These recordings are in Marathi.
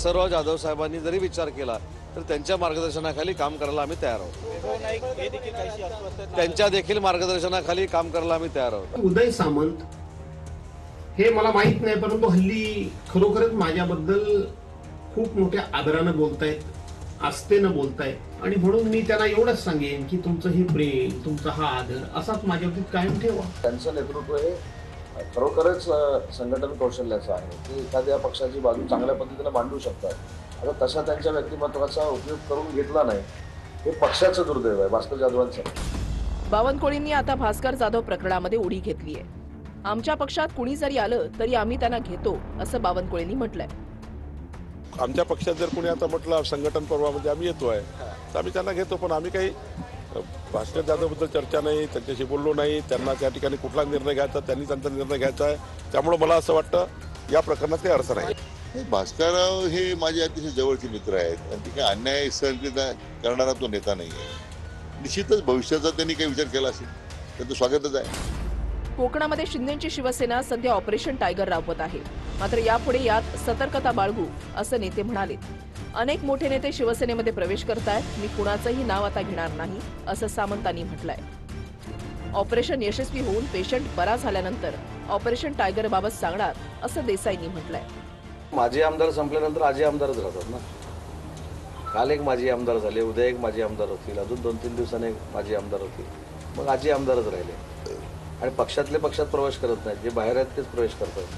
बसवराज जाधव साहेबांनी जरी विचार केला तर त्यांच्या मार्गदर्शनाखाली काम करायला आम्ही तयार आहोत। त्यांच्या देखील मार्गदर्शनाखाली काम करायला आम्ही तयार आहोत। उदय सामंत हे मला माहित नाही, परंतु हल्ली खरोखरच माझ्याबद्दल खूप मोठ्या आदरानं बोलतायत, आस्थेनं बोलतायत आणि म्हणून मी त्यांना एवढंच सांगेन की तुमचं हे प्रेम, तुमचा हा आदर असाच माझ्यावरती कायम ठेवा। त्यांचं नेतृत्व हे खरोखरच संघटन कौशल्याचं आहे की एखाद्या पक्षाची बाजू चांगल्या पद्धतीने मांडू शकतात। आता तसा त्यांच्या व्यक्तिमत्वाचा उपयोग करून घेतला नाही हे पक्षाचं दुर्दैव आहे, भास्कर जाधवांचं। बावनकुळेंनी आता भास्कर जाधव प्रकरणामध्ये उडी घेतली आहे। आमच्या पक्षात कुणी जरी आलं तरी आम्ही त्यांना घेतो असं बावनकुळेंनी म्हटलंय। आमच्या पक्षात जर कोणी आता म्हटलं संघटन पर्वामध्ये आम्ही येतोय तर आम्ही त्यांना घेतो, पण आम्ही काही भास्कर जाधवबद्दल चर्चा नाही, त्यांच्याशी बोललो नाही, त्यांना त्या ठिकाणी कुठला निर्णय घ्यायचा त्यांनी त्यांचा निर्णय घ्यायचा आहे। त्यामुळे मला असं वाटतं या प्रकरणात काही अर्थ नाही। भास्करराव हे माझे अतिशय जवळचे मित्र आहेत आणि ते काही अन्याय सहन करणारा तो नेता नाही आहे। निश्चितच भविष्याचा त्यांनी काही विचार केला असेल त्यांचं स्वागतच आहे। कोकणामध्ये शिंदेची शिवसेना सध्या ऑपरेशन टायगर राबवत आहे, मात्र यापुढे यात सतर्कता बाळगू असं नेते म्हणाले। अनेक मोठे नेते शिवसेनेमध्ये प्रवेश करतायत, मी कुणाचंही नाव आता घेणार नाही असं सामंतांनी म्हटलंय। ऑपरेशन यशस्वी होऊन पेशंट बरा झाल्यानंतर ऑपरेशन टायगर बाबत सांगणार असं देसाईंनी म्हटलंय। माजी आमदार संपल्यानंतर आजी आमदारच राहतात ना। काल एक माजी आमदार झाले, उद्या एक माजी आमदार होतील, अजून 2-3 दिवसांनी एक माजी आमदार होतील, मग आजी आमदारच राहिले। आणि पक्षातले पक्षात प्रवेश करत नाहीत, जे बाहेर आहेत तेच प्रवेश करतात।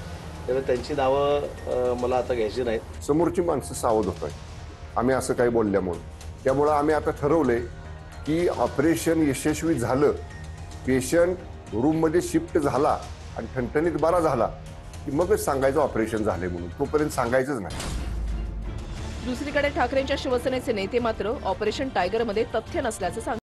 त्यामुळे त्यांची नावं मला आता घ्यायची नाहीत। समोरची माणसं सावध होत आहेत आम्ही असं काही बोलल्यामुळे। त्यामुळे आम्ही आता ठरवलंय की ऑपरेशन यशस्वी झालं, पेशंट रूममध्ये शिफ्ट झाला आणि ठणठणीत बरा झाला की मगच सांगायचं ऑपरेशन झाले म्हणून, तोपर्यंत सांगायचंच नाही। दुसरीकडे ठाकरेंच्या शिवसेनेचे नेते मात्र ऑपरेशन टायगरमध्ये तथ्य नसल्याचं सांगतात।